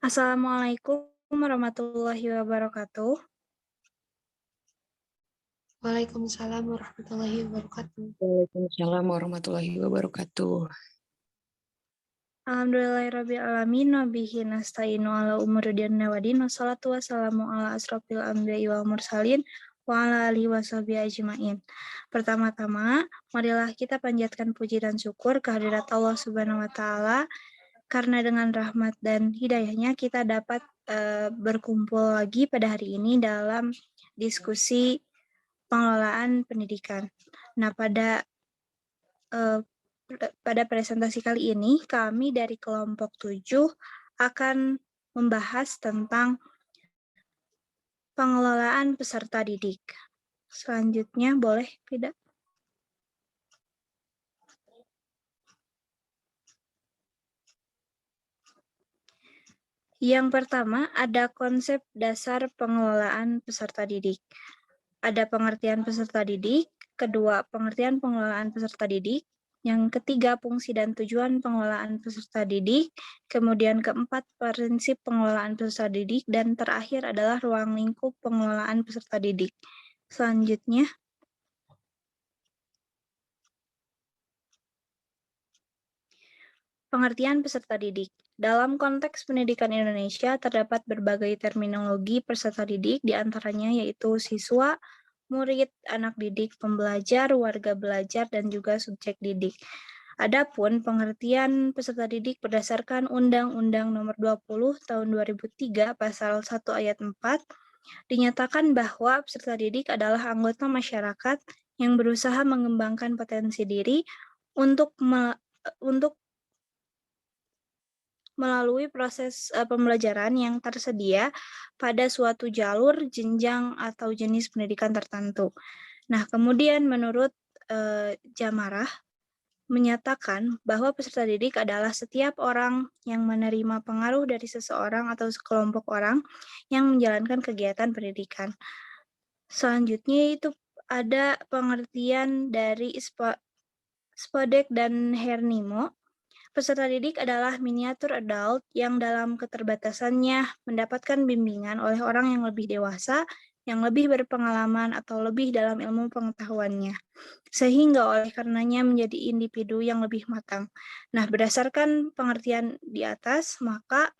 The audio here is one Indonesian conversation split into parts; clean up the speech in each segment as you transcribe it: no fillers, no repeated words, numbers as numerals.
Assalamualaikum warahmatullahi wabarakatuh. Waalaikumsalam warahmatullahi wabarakatuh. Waalaikumsalam warahmatullahi wabarakatuh. Alhamdulillahirrabbilalamin wabihi nasta'inu ala umuri dinina wa din wassalatu wassalamu ala asrofil anbiya'i wal mursalin wa ala alihi washabihi ajma'in. Pertama-tama, marilah kita panjatkan puji dan syukur kehadirat Allah Subhanahu wa taala karena dengan rahmat dan hidayahnya kita dapat berkumpul lagi pada hari ini dalam diskusi pengelolaan pendidikan. Nah, pada presentasi kali ini, kami dari kelompok 7 akan membahas tentang pengelolaan peserta didik. Selanjutnya, boleh tidak? Yang pertama, ada konsep dasar pengelolaan peserta didik. Ada pengertian peserta didik, kedua, pengertian pengelolaan peserta didik, yang ketiga, fungsi dan tujuan pengelolaan peserta didik, kemudian keempat, prinsip pengelolaan peserta didik, dan terakhir adalah ruang lingkup pengelolaan peserta didik. Selanjutnya, pengertian peserta didik. Dalam konteks pendidikan Indonesia, terdapat berbagai terminologi peserta didik, diantaranya yaitu siswa, murid, anak didik, pembelajar, warga belajar, dan juga subjek didik. Adapun pengertian peserta didik berdasarkan Undang-Undang Nomor 20 Tahun 2003 Pasal 1 Ayat 4 dinyatakan bahwa peserta didik adalah anggota masyarakat yang berusaha mengembangkan potensi diri untuk melalui proses pembelajaran yang tersedia pada suatu jalur, jenjang, atau jenis pendidikan tertentu. Nah, kemudian menurut Jamarah menyatakan bahwa peserta didik adalah setiap orang yang menerima pengaruh dari seseorang atau sekelompok orang yang menjalankan kegiatan pendidikan. Selanjutnya itu ada pengertian dari Spodek dan Hernimo. Peserta didik adalah miniatur adult yang dalam keterbatasannya mendapatkan bimbingan oleh orang yang lebih dewasa, yang lebih berpengalaman atau lebih dalam ilmu pengetahuannya, sehingga oleh karenanya menjadi individu yang lebih matang. Nah, berdasarkan pengertian di atas, maka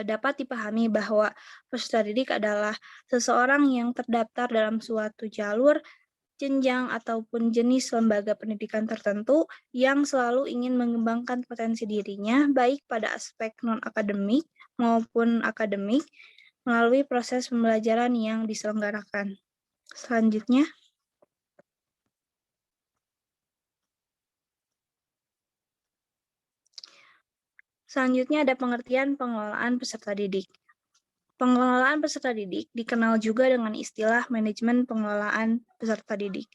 dapat dipahami bahwa peserta didik adalah seseorang yang terdaftar dalam suatu jalur, jenjang, ataupun jenis lembaga pendidikan tertentu yang selalu ingin mengembangkan potensi dirinya, baik pada aspek non-akademik maupun akademik, melalui proses pembelajaran yang diselenggarakan. Selanjutnya, ada pengertian pengelolaan peserta didik. Pengelolaan peserta didik dikenal juga dengan istilah manajemen pengelolaan peserta didik.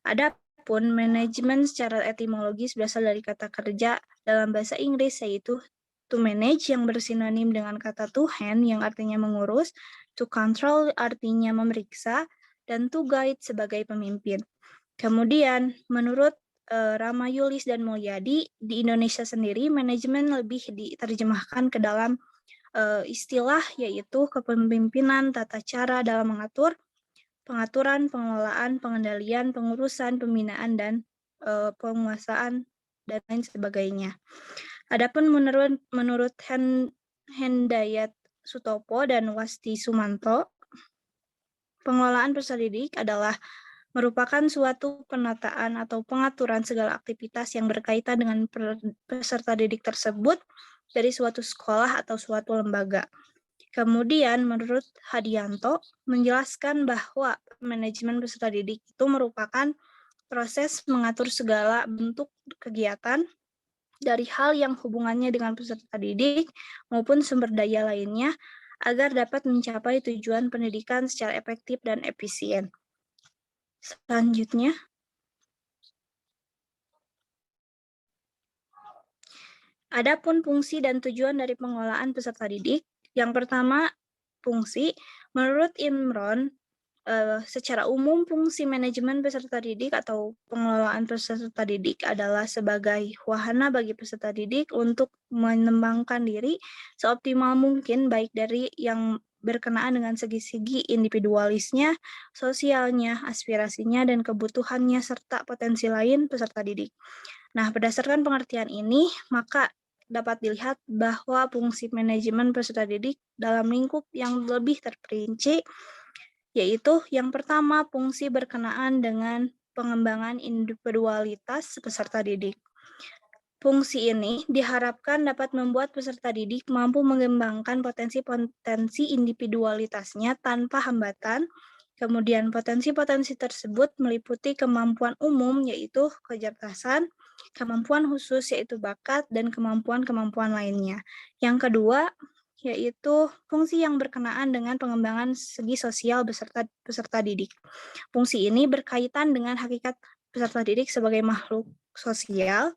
Adapun manajemen secara etimologis berasal dari kata kerja dalam bahasa Inggris yaitu to manage yang bersinonim dengan kata to hand yang artinya mengurus, to control artinya memeriksa, dan to guide sebagai pemimpin. Kemudian menurut Rama Yulis dan Mulyadi, di Indonesia sendiri manajemen lebih diterjemahkan ke dalam istilah yaitu kepemimpinan tata cara dalam mengatur, pengaturan, pengelolaan, pengendalian, pengurusan, pembinaan, dan penguasaan, dan lain sebagainya. Adapun menurut Hendayat Sutopo dan Wasti Sumanto, pengelolaan peserta didik adalah merupakan suatu penataan atau pengaturan segala aktivitas yang berkaitan dengan peserta didik tersebut dari suatu sekolah atau suatu lembaga. Kemudian menurut Hadianto menjelaskan bahwa manajemen peserta didik itu merupakan proses mengatur segala bentuk kegiatan dari hal yang hubungannya dengan peserta didik maupun sumber daya lainnya agar dapat mencapai tujuan pendidikan secara efektif dan efisien. Selanjutnya, adapun fungsi dan tujuan dari pengelolaan peserta didik. Yang pertama, fungsi. Menurut Imron, secara umum fungsi manajemen peserta didik atau pengelolaan peserta didik adalah sebagai wahana bagi peserta didik untuk mengembangkan diri seoptimal mungkin, baik dari yang berkenaan dengan segi-segi individualisnya, sosialnya, aspirasinya, dan kebutuhannya, serta potensi lain peserta didik. Nah, berdasarkan pengertian ini, maka dapat dilihat bahwa fungsi manajemen peserta didik dalam lingkup yang lebih terperinci, yaitu yang pertama, fungsi berkenaan dengan pengembangan individualitas peserta didik. Fungsi ini diharapkan dapat membuat peserta didik mampu mengembangkan potensi-potensi individualitasnya tanpa hambatan. Kemudian potensi-potensi tersebut meliputi kemampuan umum, yaitu kecerdasan, kemampuan khusus, yaitu bakat, dan kemampuan-kemampuan lainnya. Yang kedua, yaitu fungsi yang berkenaan dengan pengembangan segi sosial peserta didik. Fungsi ini berkaitan dengan hakikat peserta didik sebagai makhluk sosial.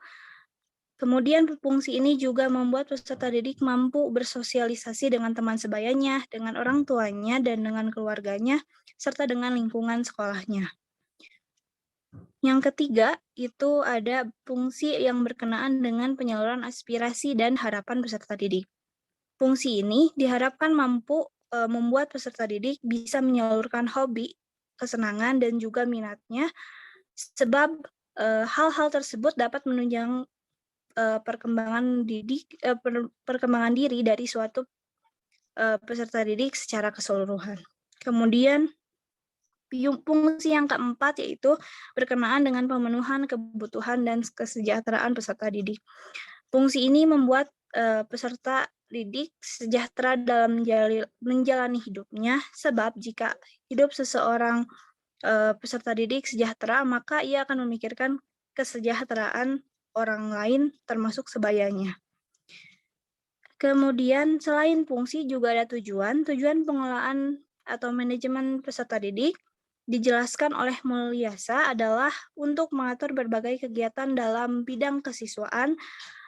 Kemudian fungsi ini juga membuat peserta didik mampu bersosialisasi dengan teman sebayanya, dengan orang tuanya, dan dengan keluarganya, serta dengan lingkungan sekolahnya. Yang ketiga, itu ada fungsi yang berkenaan dengan penyaluran aspirasi dan harapan peserta didik. Fungsi ini diharapkan mampu membuat peserta didik bisa menyalurkan hobi, kesenangan, dan juga minatnya, sebab hal-hal tersebut dapat menunjang perkembangan diri dari suatu peserta didik secara keseluruhan. Kemudian fungsi yang keempat yaitu berkenaan dengan pemenuhan kebutuhan dan kesejahteraan peserta didik. Fungsi ini membuat peserta didik sejahtera dalam menjalani hidupnya, sebab jika hidup seseorang peserta didik sejahtera, maka ia akan memikirkan kesejahteraan orang lain termasuk sebayanya. Kemudian selain fungsi juga ada tujuan pengelolaan atau manajemen peserta didik dijelaskan oleh Mulyasa adalah untuk mengatur berbagai kegiatan dalam bidang kesiswaan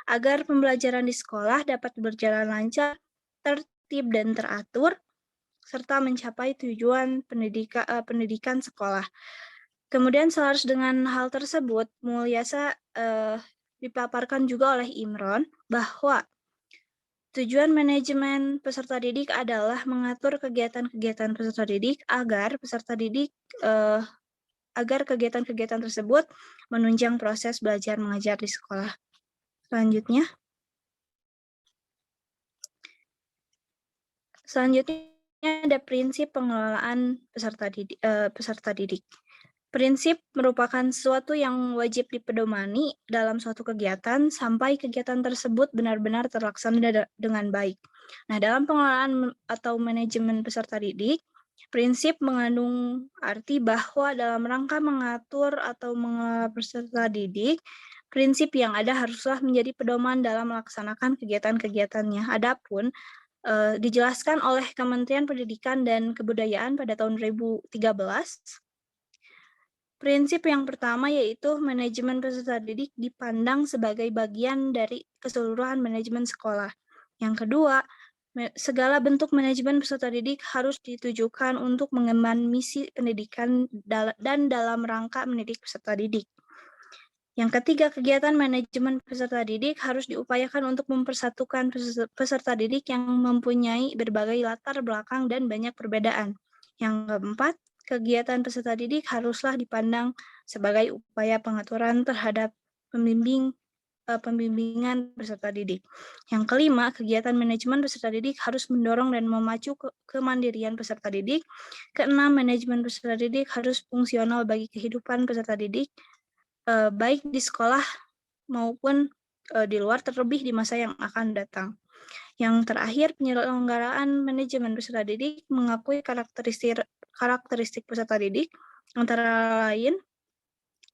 agar pembelajaran di sekolah dapat berjalan lancar, tertib, dan teratur, serta mencapai tujuan pendidikan sekolah. Kemudian selaras dengan hal tersebut, Mulyasa dipaparkan juga oleh Imron bahwa tujuan manajemen peserta didik adalah mengatur kegiatan-kegiatan peserta didik agar kegiatan-kegiatan tersebut menunjang proses belajar mengajar di sekolah. Selanjutnya ada prinsip pengelolaan peserta didik. Prinsip merupakan sesuatu yang wajib dipedomani dalam suatu kegiatan sampai kegiatan tersebut benar-benar terlaksana dengan baik. Nah, dalam pengelolaan atau manajemen peserta didik, prinsip mengandung arti bahwa dalam rangka mengatur atau mengelola peserta didik, prinsip yang ada haruslah menjadi pedoman dalam melaksanakan kegiatan-kegiatannya. Adapun dijelaskan oleh Kementerian Pendidikan dan Kebudayaan pada tahun 2013, prinsip yang pertama yaitu manajemen peserta didik dipandang sebagai bagian dari keseluruhan manajemen sekolah. Yang kedua, segala bentuk manajemen peserta didik harus ditujukan untuk mengemban misi pendidikan dan dalam rangka mendidik peserta didik. Yang ketiga, kegiatan manajemen peserta didik harus diupayakan untuk mempersatukan peserta didik yang mempunyai berbagai latar belakang dan banyak perbedaan. Yang keempat, kegiatan peserta didik haruslah dipandang sebagai upaya pengaturan terhadap pembimbingan peserta didik. Yang kelima, kegiatan manajemen peserta didik harus mendorong dan memacu kemandirian peserta didik. Keenam, manajemen peserta didik harus fungsional bagi kehidupan peserta didik, baik di sekolah maupun di luar, terlebih di masa yang akan datang. Yang terakhir, penyelenggaraan manajemen peserta didik mengakui karakteristik peserta didik, antara lain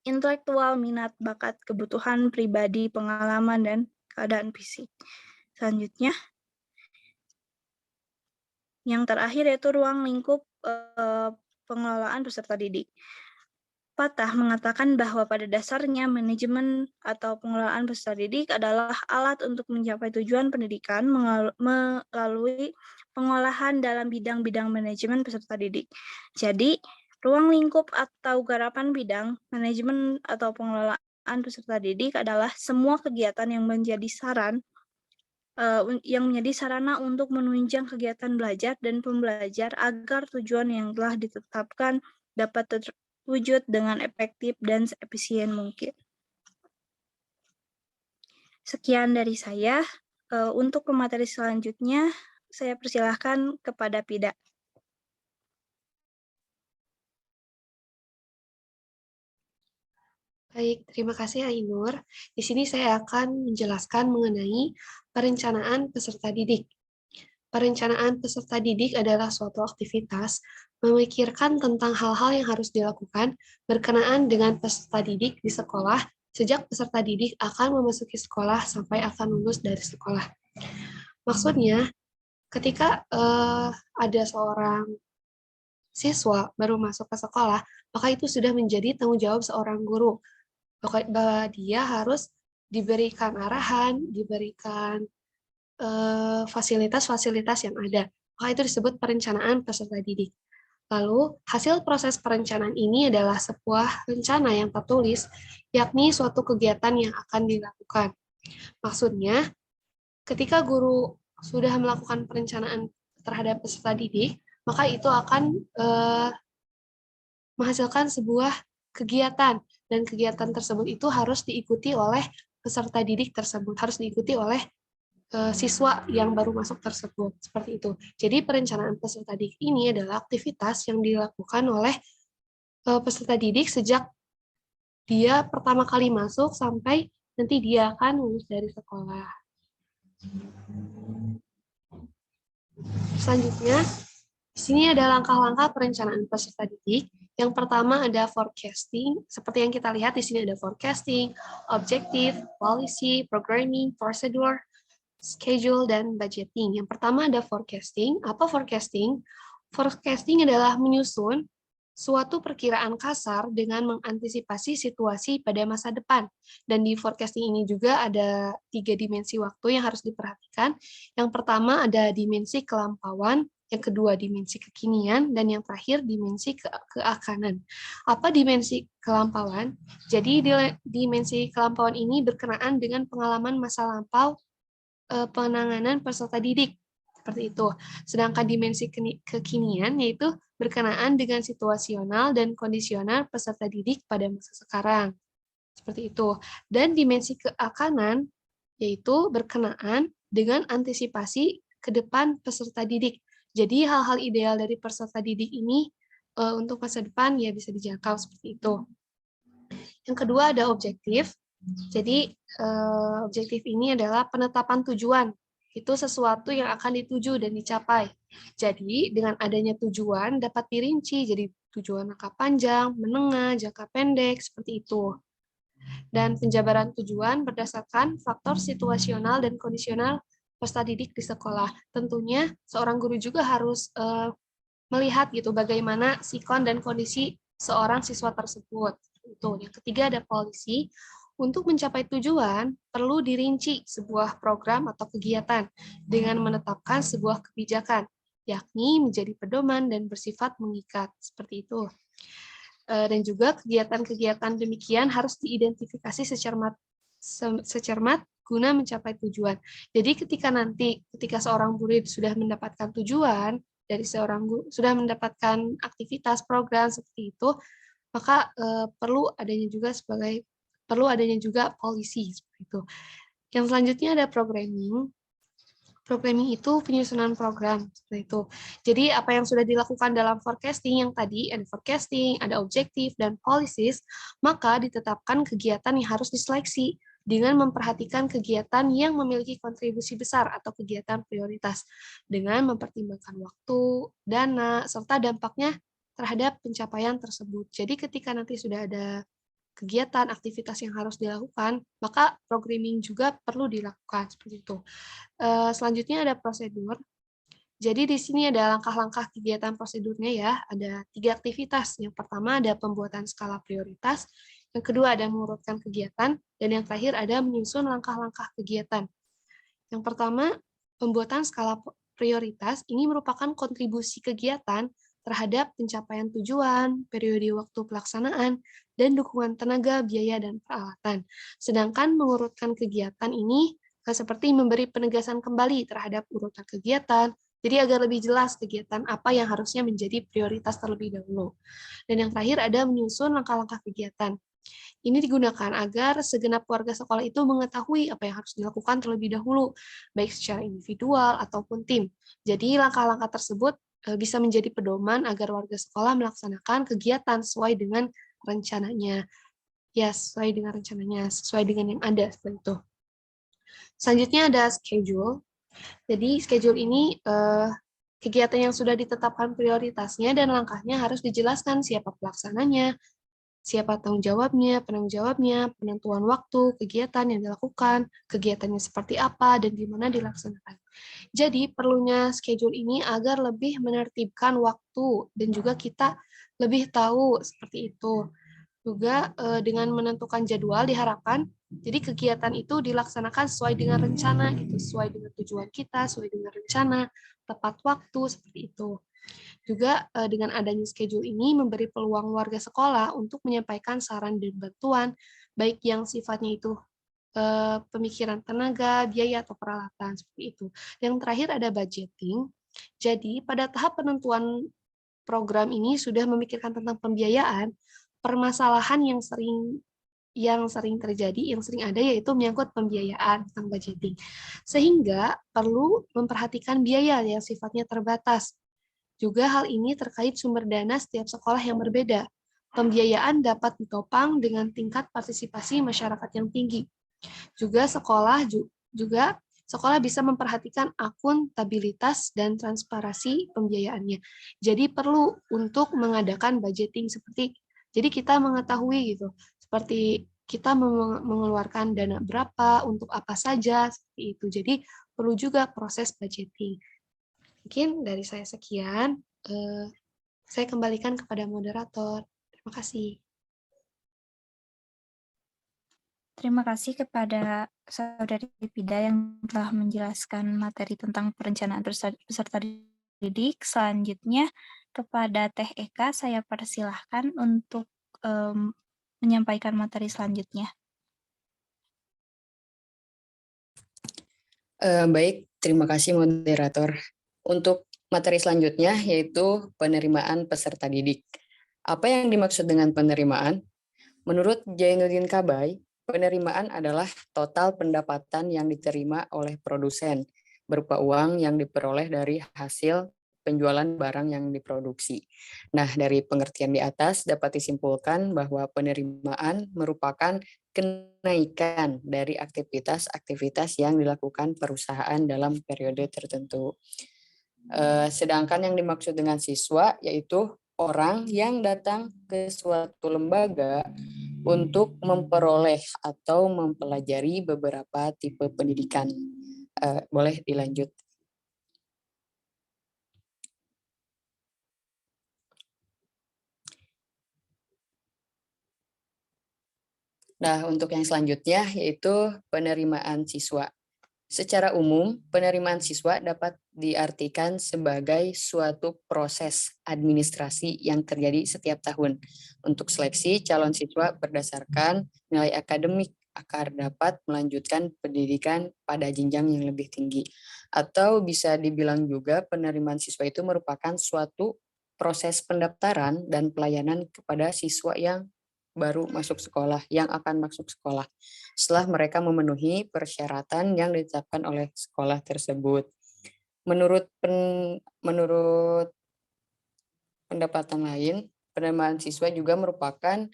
intelektual, minat, bakat, kebutuhan pribadi, pengalaman, dan keadaan fisik. Selanjutnya, yang terakhir yaitu ruang lingkup pengelolaan peserta didik. pepatah mengatakan bahwa pada dasarnya manajemen atau pengelolaan peserta didik adalah alat untuk mencapai tujuan pendidikan melalui pengolahan dalam bidang-bidang manajemen peserta didik. Jadi, ruang lingkup atau garapan bidang manajemen atau pengelolaan peserta didik adalah semua kegiatan yang menjadi sarana untuk menunjang kegiatan belajar dan pembelajar agar tujuan yang telah ditetapkan dapat terwujud dengan efektif dan seefisien mungkin. Sekian dari saya. Untuk pemateri selanjutnya, saya persilahkan kepada Pida. Baik, terima kasih Ainur. Di sini saya akan menjelaskan mengenai perencanaan peserta didik. Perencanaan peserta didik adalah suatu aktivitas memikirkan tentang hal-hal yang harus dilakukan berkenaan dengan peserta didik di sekolah sejak peserta didik akan memasuki sekolah sampai akan lulus dari sekolah. Maksudnya, ketika ada seorang siswa baru masuk ke sekolah, maka itu sudah menjadi tanggung jawab seorang guru bahwa dia harus diberikan arahan, diberikan fasilitas-fasilitas yang ada. Maka itu disebut perencanaan peserta didik. Lalu, hasil proses perencanaan ini adalah sebuah rencana yang tertulis, yakni suatu kegiatan yang akan dilakukan. Maksudnya, ketika guru sudah melakukan perencanaan terhadap peserta didik, maka itu akan menghasilkan sebuah kegiatan, dan kegiatan tersebut itu harus diikuti oleh peserta didik tersebut, harus diikuti oleh siswa yang baru masuk tersebut, seperti itu. Jadi perencanaan peserta didik ini adalah aktivitas yang dilakukan oleh peserta didik sejak dia pertama kali masuk sampai nanti dia akan lulus dari sekolah. Selanjutnya, di sini ada langkah-langkah perencanaan peserta didik. Yang pertama ada forecasting, seperti yang kita lihat di sini ada forecasting, objective, policy, programming, procedure, schedule, dan budgeting. Yang pertama ada forecasting. Apa forecasting? Forecasting adalah menyusun suatu perkiraan kasar dengan mengantisipasi situasi pada masa depan. Dan di forecasting ini juga ada 3 dimensi waktu yang harus diperhatikan. Yang pertama ada dimensi kelampauan, yang kedua dimensi kekinian, dan yang terakhir dimensi keakanan. Apa dimensi kelampauan? Jadi dimensi kelampauan ini berkenaan dengan pengalaman masa lampau penanganan peserta didik, seperti itu. Sedangkan dimensi kekinian yaitu berkenaan dengan situasional dan kondisional peserta didik pada masa sekarang, seperti itu. Dan dimensi keakanan yaitu berkenaan dengan antisipasi ke depan peserta didik. Jadi hal-hal ideal dari peserta didik ini untuk masa depan ya bisa dijangkau seperti itu. Yang kedua ada objektif. Jadi objektif ini adalah penetapan tujuan. Itu sesuatu yang akan dituju dan dicapai. Jadi dengan adanya tujuan dapat dirinci jadi tujuan jangka panjang, menengah, jangka pendek, seperti itu. Dan penjabaran tujuan berdasarkan faktor situasional dan kondisional peserta didik di sekolah. Tentunya seorang guru juga harus melihat gitu bagaimana sikon dan kondisi seorang siswa tersebut. Itu. Yang ketiga ada policy. Untuk mencapai tujuan, perlu dirinci sebuah program atau kegiatan dengan menetapkan sebuah kebijakan, yakni menjadi pedoman dan bersifat mengikat. Seperti itu. Dan juga kegiatan-kegiatan demikian harus diidentifikasi secermat guna mencapai tujuan. Jadi ketika seorang murid sudah mendapatkan tujuan dari seorang guru, sudah mendapatkan aktivitas program seperti itu, maka perlu adanya juga polisi seperti itu. Yang selanjutnya ada programming. Programming itu penyusunan program seperti itu. Jadi apa yang sudah dilakukan dalam forecasting yang tadi ada forecasting, ada objektif dan policies, maka ditetapkan kegiatan yang harus diseleksi dengan memperhatikan kegiatan yang memiliki kontribusi besar atau kegiatan prioritas dengan mempertimbangkan waktu, dana, serta dampaknya terhadap pencapaian tersebut. Jadi ketika nanti sudah ada kegiatan, aktivitas yang harus dilakukan, maka programming juga perlu dilakukan seperti itu. Selanjutnya ada prosedur. Jadi di sini ada langkah-langkah kegiatan prosedurnya ya, ada 3 aktivitas. Yang pertama ada pembuatan skala prioritas, yang kedua ada mengurutkan kegiatan, dan yang terakhir ada menyusun langkah-langkah kegiatan. Yang pertama, pembuatan skala prioritas ini merupakan kontribusi kegiatan terhadap pencapaian tujuan, periode waktu pelaksanaan, dan dukungan tenaga, biaya, dan peralatan. Sedangkan mengurutkan kegiatan ini seperti memberi penegasan kembali terhadap urutan kegiatan, jadi agar lebih jelas kegiatan apa yang harusnya menjadi prioritas terlebih dahulu. Dan yang terakhir ada menyusun langkah-langkah kegiatan. Ini digunakan agar segenap warga sekolah itu mengetahui apa yang harus dilakukan terlebih dahulu, baik secara individual ataupun tim. Jadi langkah-langkah tersebut bisa menjadi pedoman agar warga sekolah melaksanakan kegiatan sesuai dengan rencananya. Ya, sesuai dengan rencananya, sesuai dengan yang ada seperti itu. Selanjutnya ada schedule. Jadi schedule ini kegiatan yang sudah ditetapkan prioritasnya dan langkahnya harus dijelaskan siapa pelaksananya, siapa tanggung jawabnya, penanggung jawabnya, penentuan waktu, kegiatan yang dilakukan, kegiatannya seperti apa, dan di mana dilaksanakan. Jadi perlunya schedule ini agar lebih menertibkan waktu dan juga kita lebih tahu seperti itu. Juga dengan menentukan jadwal diharapkan jadi kegiatan itu dilaksanakan sesuai dengan rencana gitu, sesuai dengan tujuan kita, sesuai dengan rencana, tepat waktu seperti itu. Juga dengan adanya schedule ini memberi peluang warga sekolah untuk menyampaikan saran dan bantuan baik yang sifatnya itu pemikiran tenaga, biaya atau peralatan seperti itu. Yang terakhir ada budgeting. Jadi pada tahap penentuan program ini sudah memikirkan tentang pembiayaan, permasalahan yang sering terjadi, yang sering ada yaitu menyangkut pembiayaan tentang budgeting. Sehingga perlu memperhatikan biaya yang sifatnya terbatas. Juga hal ini terkait sumber dana setiap sekolah yang berbeda. Pembiayaan dapat ditopang dengan tingkat partisipasi masyarakat yang tinggi. Juga sekolah bisa memperhatikan akuntabilitas dan transparansi pembiayaannya. Jadi perlu untuk mengadakan budgeting jadi kita mengetahui gitu, seperti kita mengeluarkan dana berapa untuk apa saja seperti itu. Jadi perlu juga proses budgeting. Mungkin dari saya sekian. Saya kembalikan kepada moderator. Terima kasih. Terima kasih kepada Saudari Pida yang telah menjelaskan materi tentang perencanaan peserta didik. Selanjutnya, kepada Teh Eka, saya persilahkan untuk menyampaikan materi selanjutnya. Baik, terima kasih moderator. Untuk materi selanjutnya yaitu penerimaan peserta didik. Apa yang dimaksud dengan penerimaan? Menurut Jainuddin Kabai, penerimaan adalah total pendapatan yang diterima oleh produsen berupa uang yang diperoleh dari hasil penjualan barang yang diproduksi. Nah, dari pengertian di atas dapat disimpulkan bahwa penerimaan merupakan kenaikan dari aktivitas-aktivitas yang dilakukan perusahaan dalam periode tertentu. Sedangkan yang dimaksud dengan siswa yaitu orang yang datang ke suatu lembaga untuk memperoleh atau mempelajari beberapa tipe pendidikan. Boleh dilanjut. Nah, untuk yang selanjutnya yaitu penerimaan siswa. Secara umum, penerimaan siswa dapat diartikan sebagai suatu proses administrasi yang terjadi setiap tahun untuk seleksi calon siswa berdasarkan nilai akademik agar dapat melanjutkan pendidikan pada jenjang yang lebih tinggi. Atau bisa dibilang juga penerimaan siswa itu merupakan suatu proses pendaftaran dan pelayanan kepada siswa yang baru masuk sekolah, yang akan masuk sekolah setelah mereka memenuhi persyaratan yang ditetapkan oleh sekolah tersebut. Menurut pendapatan lain, penerimaan siswa juga merupakan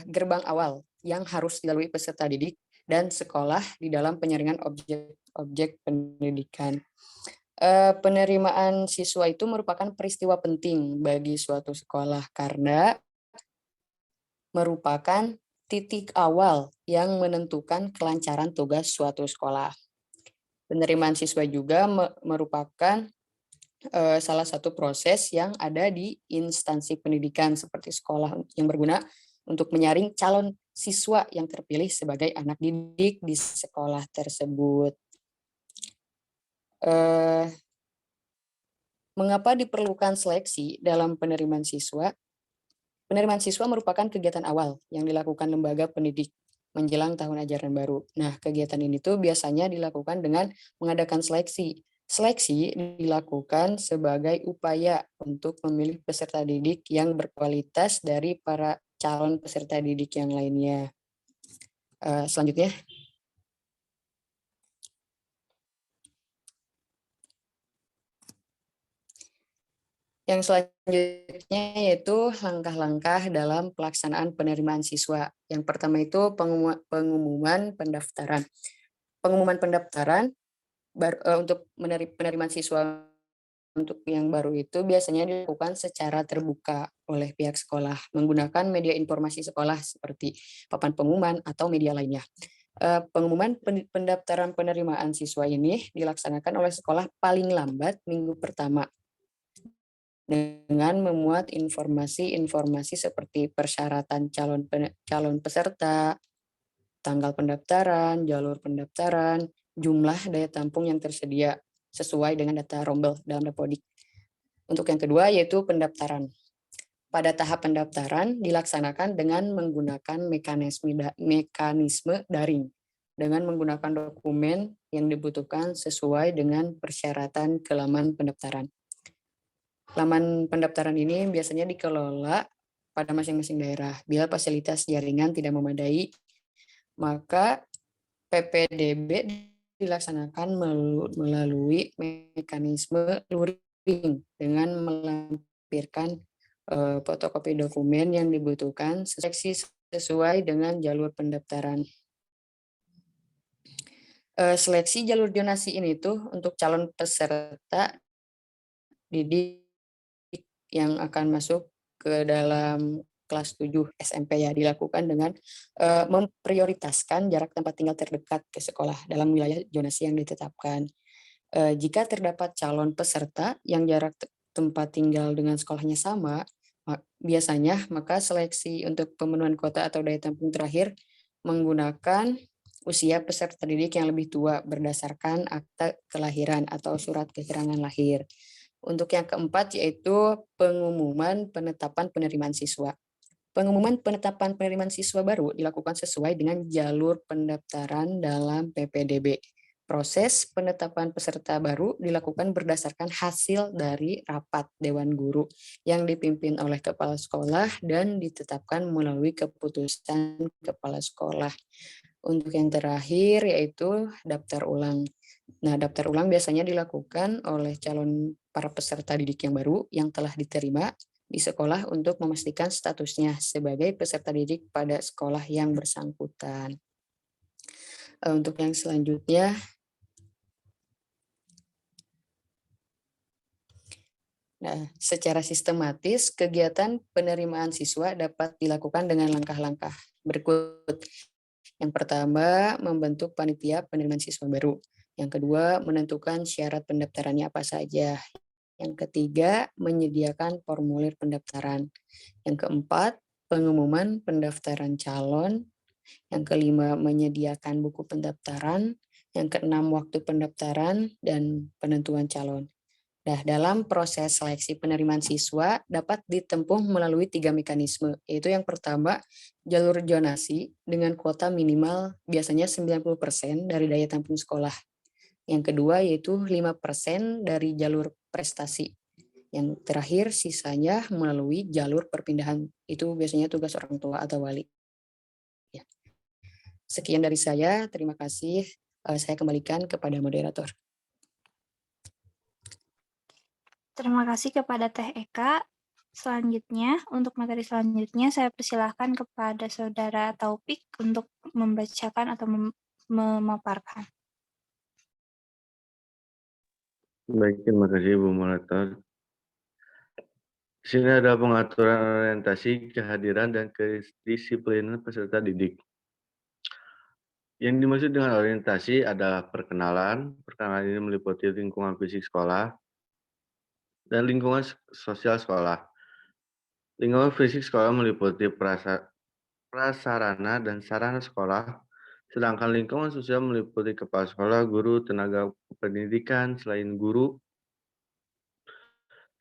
gerbang awal yang harus dilalui peserta didik dan sekolah di dalam penyaringan objek pendidikan. Penerimaan siswa itu merupakan peristiwa penting bagi suatu sekolah karena merupakan titik awal yang menentukan kelancaran tugas suatu sekolah. Penerimaan siswa juga merupakan salah satu proses yang ada di instansi pendidikan seperti sekolah yang berguna untuk menyaring calon siswa yang terpilih sebagai anak didik di sekolah tersebut. Mengapa diperlukan seleksi dalam penerimaan siswa? Penerimaan siswa merupakan kegiatan awal yang dilakukan lembaga pendidik menjelang tahun ajaran baru. Nah, kegiatan ini tuh biasanya dilakukan dengan mengadakan seleksi. Seleksi dilakukan sebagai upaya untuk memilih peserta didik yang berkualitas dari para calon peserta didik yang lainnya. Selanjutnya, yang selanjutnya yaitu langkah-langkah dalam pelaksanaan penerimaan siswa. Yang pertama itu pengumuman pendaftaran. Pengumuman pendaftaran untuk penerimaan siswa untuk yang baru itu biasanya dilakukan secara terbuka oleh pihak sekolah menggunakan media informasi sekolah seperti papan pengumuman atau media lainnya. Pengumuman pendaftaran penerimaan siswa ini dilaksanakan oleh sekolah paling lambat minggu pertama dengan memuat informasi-informasi seperti persyaratan calon peserta, tanggal pendaftaran, jalur pendaftaran, jumlah daya tampung yang tersedia sesuai dengan data rombel dalam Dapodik. Untuk yang kedua yaitu pendaftaran. Pada tahap pendaftaran dilaksanakan dengan menggunakan mekanisme daring dengan menggunakan dokumen yang dibutuhkan sesuai dengan persyaratan ke laman pendaftaran. Laman pendaftaran ini biasanya dikelola pada masing-masing daerah. Bila fasilitas jaringan tidak memadai, maka PPDB dilaksanakan melalui mekanisme luring dengan melampirkan fotokopi dokumen yang dibutuhkan sesuai dengan jalur pendaftaran. Seleksi jalur zonasi ini tuh untuk calon peserta didik yang akan masuk ke dalam kelas 7 SMP ya dilakukan dengan memprioritaskan jarak tempat tinggal terdekat ke sekolah dalam wilayah zonasi yang ditetapkan. Jika terdapat calon peserta yang jarak tempat tinggal dengan sekolahnya sama, biasanya maka seleksi untuk pemenuhan kuota atau daya tampung terakhir menggunakan usia peserta didik yang lebih tua berdasarkan akta kelahiran atau surat keterangan lahir. Untuk yang keempat yaitu pengumuman penetapan penerimaan siswa. Pengumuman penetapan penerimaan siswa baru dilakukan sesuai dengan jalur pendaftaran dalam PPDB. Proses penetapan peserta baru dilakukan berdasarkan hasil dari rapat Dewan Guru yang dipimpin oleh Kepala Sekolah dan ditetapkan melalui keputusan Kepala Sekolah. Untuk yang terakhir yaitu daftar ulang. Nah, daftar ulang biasanya dilakukan oleh calon para peserta didik yang baru yang telah diterima di sekolah untuk memastikan statusnya sebagai peserta didik pada sekolah yang bersangkutan. Untuk yang selanjutnya, nah, secara sistematis kegiatan penerimaan siswa dapat dilakukan dengan langkah-langkah berikut. Yang pertama, membentuk panitia penerimaan siswa baru. Yang kedua, menentukan syarat pendaftarannya apa saja. Yang ketiga, menyediakan formulir pendaftaran. Yang keempat, pengumuman pendaftaran calon. Yang kelima, menyediakan buku pendaftaran. Yang keenam, waktu pendaftaran dan penentuan calon. Nah, dalam proses seleksi penerimaan siswa dapat ditempuh melalui 3 mekanisme, yaitu yang pertama, jalur zonasi dengan kuota minimal biasanya 90% dari daya tampung sekolah. Yang kedua yaitu 5% dari jalur prestasi. Yang terakhir sisanya melalui jalur perpindahan, itu biasanya tugas orang tua atau wali. Ya. Sekian dari saya, terima kasih. Saya kembalikan kepada moderator. Terima kasih kepada Teh Eka. Selanjutnya, untuk materi selanjutnya saya persilahkan kepada Saudara Taufik untuk membacakan atau memaparkan. Baik, terima kasih Bu Moderator. Di sini ada pengaturan orientasi, kehadiran, dan kedisiplinan peserta didik. Yang dimaksud dengan orientasi adalah perkenalan. Perkenalan ini meliputi lingkungan fisik sekolah, dan lingkungan sosial sekolah. Lingkungan fisik sekolah meliputi prasarana dan sarana sekolah, sedangkan lingkungan sosial meliputi kepala sekolah, guru, tenaga pendidikan, selain guru,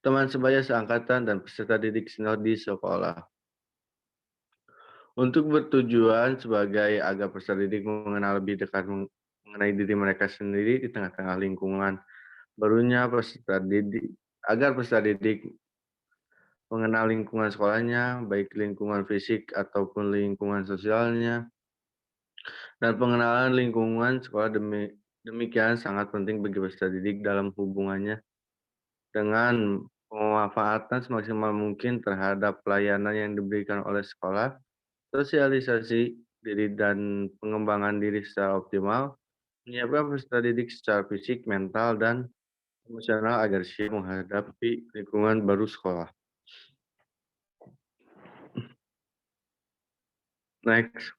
teman sebaya seangkatan, dan peserta didik senior di sekolah. Untuk bertujuan sebagai agar peserta didik mengenal lebih dekat mengenai diri mereka sendiri di tengah-tengah lingkungan barunya agar peserta didik mengenal lingkungan sekolahnya, baik lingkungan fisik ataupun lingkungan sosialnya, dan pengenalan lingkungan sekolah demikian sangat penting bagi peserta didik dalam hubungannya dengan pemanfaatan semaksimal mungkin terhadap pelayanan yang diberikan oleh sekolah, sosialisasi diri dan pengembangan diri secara optimal, menyiapkan peserta didik secara fisik, mental, dan emosional agar siap menghadapi lingkungan baru sekolah. Next.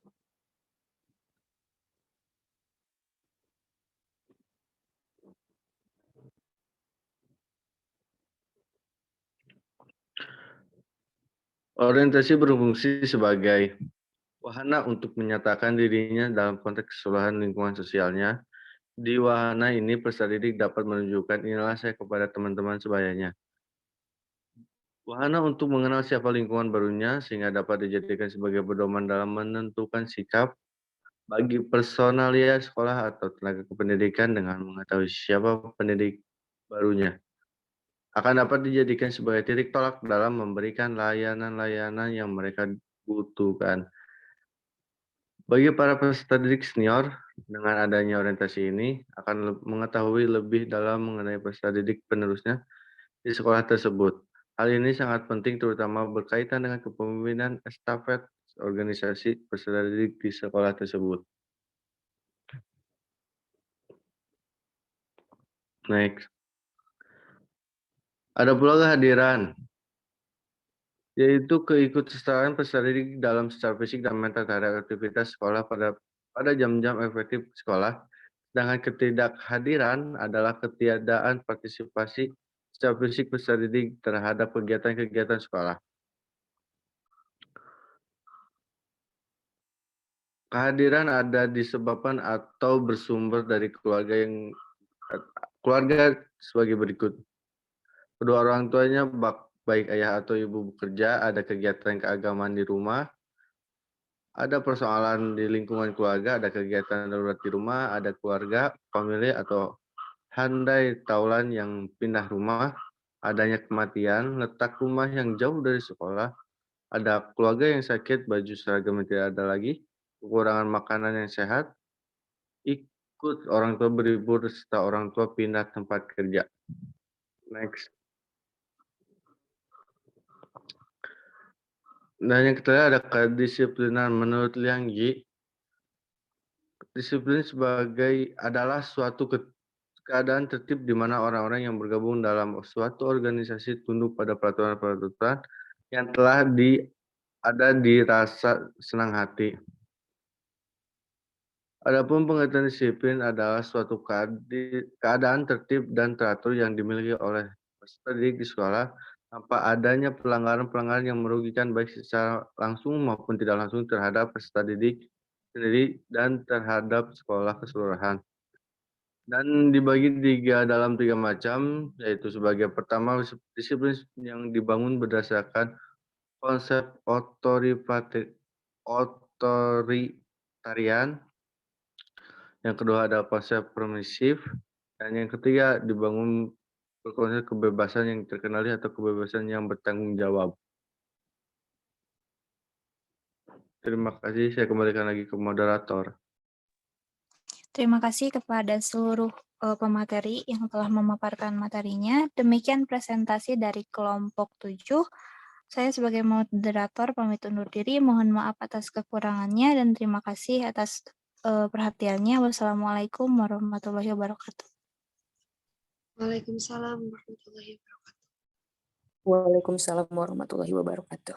Orientasi berfungsi sebagai wahana untuk menyatakan dirinya dalam konteks keseluruhan lingkungan sosialnya. Di wahana ini, peserta didik dapat menunjukkan inilah saya kepada teman-teman sebayanya. Wahana untuk mengenal siapa lingkungan barunya sehingga dapat dijadikan sebagai pedoman dalam menentukan sikap bagi personalia sekolah atau tenaga kependidikan dengan mengetahui siapa pendidik barunya. Akan dapat dijadikan sebagai titik tolak dalam memberikan layanan-layanan yang mereka butuhkan. Bagi para peserta didik senior, dengan adanya orientasi ini akan mengetahui lebih dalam mengenai peserta didik penerusnya di sekolah tersebut. Hal ini sangat penting terutama berkaitan dengan kepemimpinan estafet organisasi peserta didik di sekolah tersebut. Next. Ada pula kehadiran, yaitu keikutsertaan peserta didik dalam secara fisik dan mental terhadap aktivitas sekolah pada jam-jam efektif sekolah. Sedangkan ketidakhadiran adalah ketiadaan partisipasi secara fisik peserta didik terhadap kegiatan-kegiatan sekolah. Kehadiran ada disebabkan atau bersumber dari keluarga sebagai berikut. Kedua orang tuanya baik ayah atau ibu bekerja, ada kegiatan keagamaan di rumah, ada persoalan di lingkungan keluarga, ada kegiatan darurat di rumah, ada keluarga, famili atau handai taulan yang pindah rumah, adanya kematian, letak rumah yang jauh dari sekolah, ada keluarga yang sakit, baju seragam yang tidak ada lagi, kekurangan makanan yang sehat, ikut orang tua berlibur serta orang tua pindah tempat kerja. Next. Dan yang ketiga ada kedisiplinan. Menurut Liang Yi, disiplin adalah suatu keadaan tertib di mana orang-orang yang bergabung dalam suatu organisasi tunduk pada peraturan-peraturan yang telah ada di rasa senang hati. Adapun pengertian disiplin adalah suatu keadaan tertib dan teratur yang dimiliki oleh peserta didik di sekolah tanpa adanya pelanggaran-pelanggaran yang merugikan baik secara langsung maupun tidak langsung terhadap peserta didik sendiri dan terhadap sekolah keseluruhan. Dan dibagi dalam tiga macam, yaitu sebagai pertama disiplin yang dibangun berdasarkan konsep otoritarian, yang kedua ada konsep permisif, dan yang ketiga dibangun berkonsep kebebasan yang terkendali atau kebebasan yang bertanggung jawab. Terima kasih, saya kembalikan lagi ke moderator. Terima kasih kepada seluruh pemateri yang telah memaparkan materinya. Demikian presentasi dari kelompok 7. Saya sebagai moderator pamit undur diri. Mohon maaf atas kekurangannya dan terima kasih atas perhatiannya. Wassalamualaikum warahmatullahi wabarakatuh. Waalaikumsalam warahmatullahi wabarakatuh. Waalaikumsalam warahmatullahi wabarakatuh.